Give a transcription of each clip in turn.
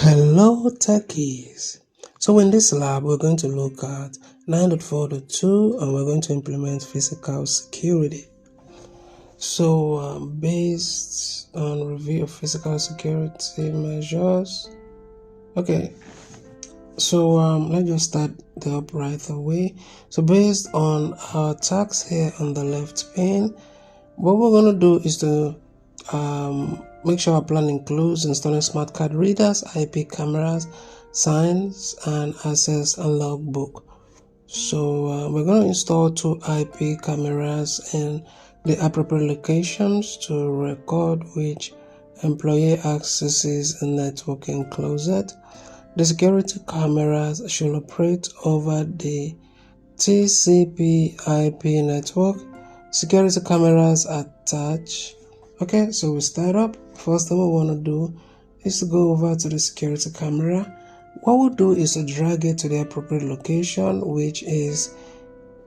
Hello techies. So in this lab we're going to look at 9.4.2 and we're going to implement physical security. So based on review of physical security measures, let's just start the up right away. So based on our tags here on the left pane, what we're going to do is to make sure our plan includes installing smart card readers, IP cameras, signs, and access and logbook. So we're going to install 2 IP cameras in the appropriate locations to record which employee accesses a networking closet. The security cameras should operate over the TCP IP network. Security cameras attached. Okay, so we start up. First thing we want to do is to go over to the security camera. What we'll do is to drag it to the appropriate location, which is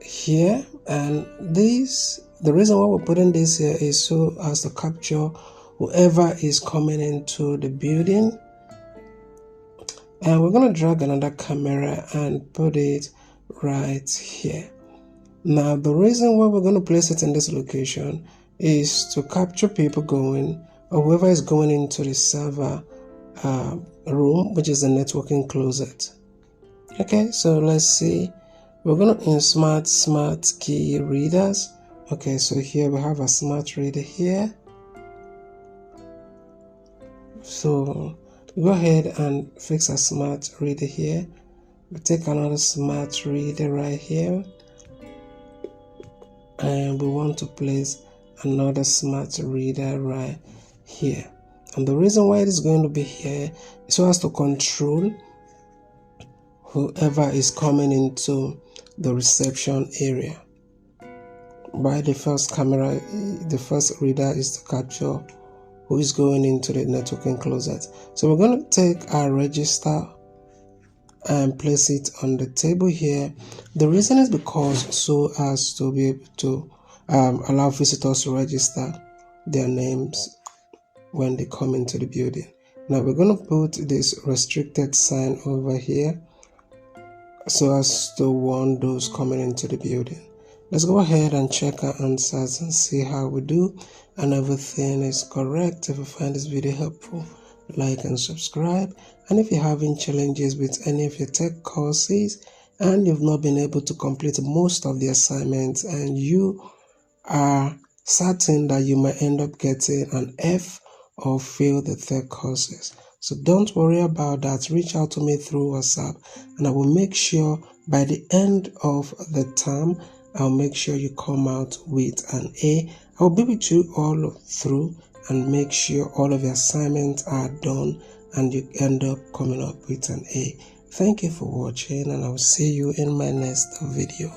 here. And the reason why we're putting this here is so as to capture whoever is coming into the building. And we're going to drag another camera and put it right here. Now, the reason why we're going to place it in this location is to capture people going, or whoever is going into the server room, which is the networking closet. Okay, so let's see. We're going to insert smart key readers. Okay, so here we have a smart reader here. So go ahead and fix a smart reader here. We take another smart reader right here. And we want to place another smart reader right here. And the reason why it is going to be here is so as to control whoever is coming into the reception area. By the first camera, the first reader is to capture who is going into the networking closet. So we're going to take our register and place it on the table here. The reason is because so as to be able to allow visitors to register their names when they come into the building. Now we're going to put this restricted sign over here so as to warn those coming into the building. Let's go ahead and check our answers and see how we do, and everything is correct. If you find this video helpful, like and subscribe. And if you're having challenges with any of your tech courses and you've not been able to complete most of the assignments and you are certain that you might end up getting an F or fail the tech courses, so don't worry about that. Reach out to me through WhatsApp and I will make sure by the end of the term I'll make sure you come out with an A. I'll be with you all through and make sure all of your assignments are done and you end up coming up with an A. Thank you for watching, and I'll see you in my next video.